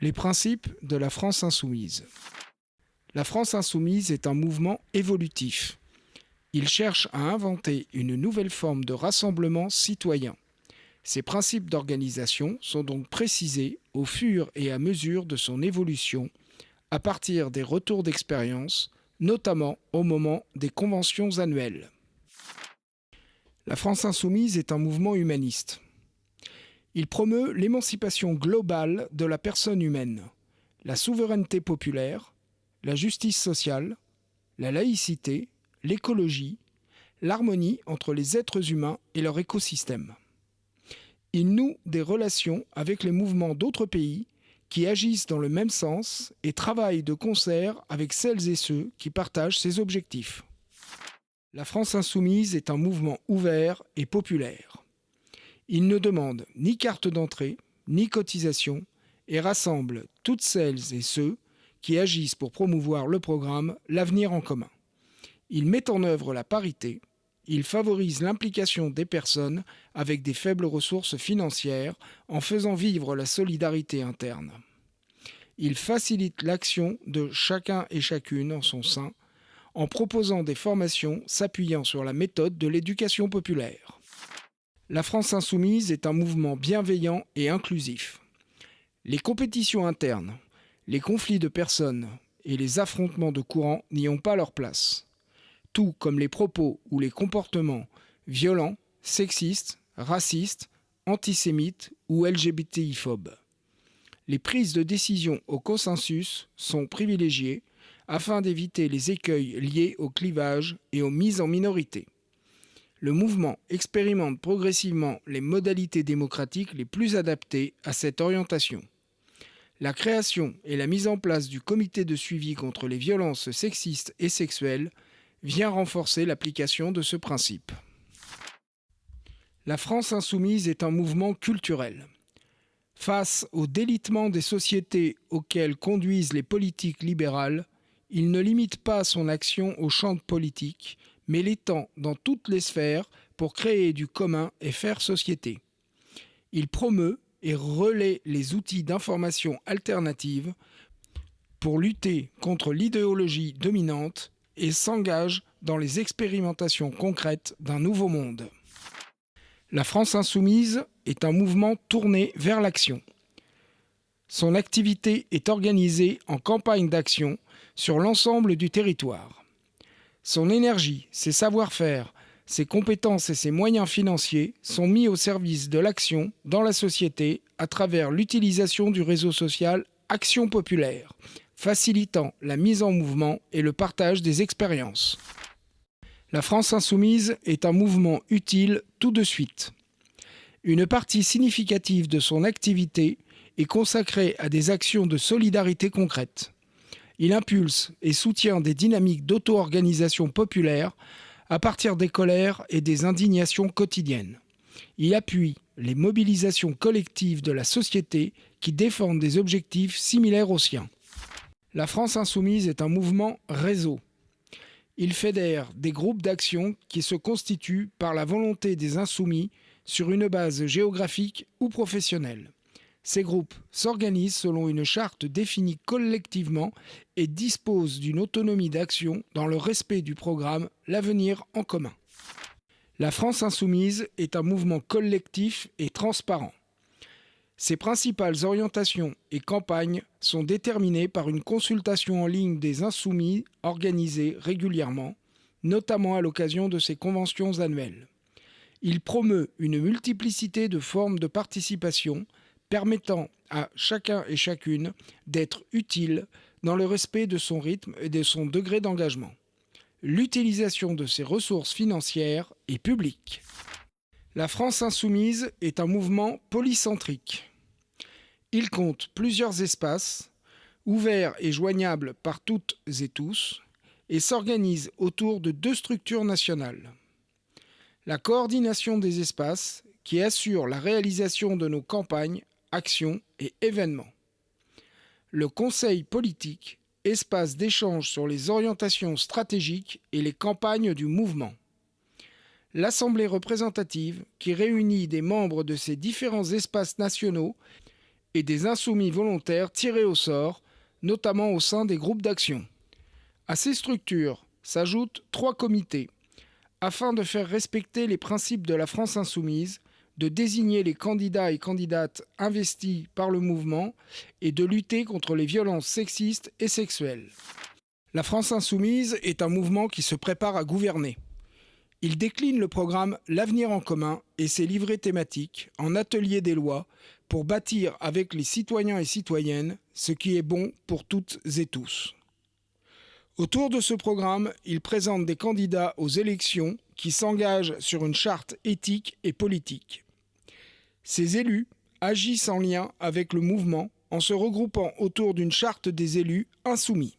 Les principes de la France insoumise. La France insoumise est un mouvement évolutif. Il cherche à inventer une nouvelle forme de rassemblement citoyen. Ses principes d'organisation sont donc précisés au fur et à mesure de son évolution, à partir des retours d'expérience, notamment au moment des conventions annuelles. La France insoumise est un mouvement humaniste. Il promeut l'émancipation globale de la personne humaine, la souveraineté populaire, la justice sociale, la laïcité, l'écologie, l'harmonie entre les êtres humains et leur écosystème. Il noue des relations avec les mouvements d'autres pays qui agissent dans le même sens et travaillent de concert avec celles et ceux qui partagent ses objectifs. La France insoumise est un mouvement ouvert et populaire. Il ne demande ni carte d'entrée, ni cotisation, et rassemble toutes celles et ceux qui agissent pour promouvoir le programme L'avenir en commun. Il met en œuvre la parité, il favorise l'implication des personnes avec des faibles ressources financières en faisant vivre la solidarité interne. Il facilite l'action de chacun et chacune en son sein, en proposant des formations s'appuyant sur la méthode de l'éducation populaire. La France insoumise est un mouvement bienveillant et inclusif. Les compétitions internes, les conflits de personnes et les affrontements de courants n'y ont pas leur place, tout comme les propos ou les comportements violents, sexistes, racistes, antisémites ou LGBTI-phobes. Les prises de décision au consensus sont privilégiées afin d'éviter les écueils liés au clivage et aux mises en minorité. Le mouvement expérimente progressivement les modalités démocratiques les plus adaptées à cette orientation. La création et la mise en place du comité de suivi contre les violences sexistes et sexuelles vient renforcer l'application de ce principe. La France insoumise est un mouvement culturel. Face au délitement des sociétés auxquelles conduisent les politiques libérales, il ne limite pas son action au champ politique, mais l'étend dans toutes les sphères pour créer du commun et faire société. Il promeut et relaie les outils d'information alternative pour lutter contre l'idéologie dominante et s'engage dans les expérimentations concrètes d'un nouveau monde. La France insoumise est un mouvement tourné vers l'action. Son activité est organisée en campagne d'action sur l'ensemble du territoire. Son énergie, ses savoir-faire, ses compétences et ses moyens financiers sont mis au service de l'action dans la société à travers l'utilisation du réseau social Action Populaire, facilitant la mise en mouvement et le partage des expériences. La France insoumise est un mouvement utile tout de suite. Une partie significative de son activité est consacrée à des actions de solidarité concrètes. Il impulse et soutient des dynamiques d'auto-organisation populaire à partir des colères et des indignations quotidiennes. Il appuie les mobilisations collectives de la société qui défendent des objectifs similaires aux siens. La France insoumise est un mouvement réseau. Il fédère des groupes d'action qui se constituent par la volonté des insoumis sur une base géographique ou professionnelle. Ces groupes s'organisent selon une charte définie collectivement et disposent d'une autonomie d'action dans le respect du programme L'avenir en commun. La France insoumise est un mouvement collectif et transparent. Ses principales orientations et campagnes sont déterminées par une consultation en ligne des insoumis organisée régulièrement, notamment à l'occasion de ses conventions annuelles. Il promeut une multiplicité de formes de participation permettant à chacun et chacune d'être utile dans le respect de son rythme et de son degré d'engagement. L'utilisation de ses ressources financières est publique. La France insoumise est un mouvement polycentrique. Il compte plusieurs espaces, ouverts et joignables par toutes et tous, et s'organise autour de 2 structures nationales. La coordination des espaces, qui assure la réalisation de nos campagnes, actions et événements. Le Conseil politique, espace d'échange sur les orientations stratégiques et les campagnes du mouvement. L'Assemblée représentative, qui réunit des membres de ces différents espaces nationaux et des insoumis volontaires tirés au sort, notamment au sein des groupes d'action. À ces structures s'ajoutent 3 comités, afin de faire respecter les principes de la France insoumise, de désigner les candidats et candidates investis par le mouvement et de lutter contre les violences sexistes et sexuelles. La France insoumise est un mouvement qui se prépare à gouverner. Il décline le programme L'Avenir en commun et ses livrets thématiques en ateliers des lois pour bâtir avec les citoyens et citoyennes ce qui est bon pour toutes et tous. Autour de ce programme, il présente des candidats aux élections qui s'engagent sur une charte éthique et politique. Ces élus agissent en lien avec le mouvement en se regroupant autour d'une charte des élus insoumis.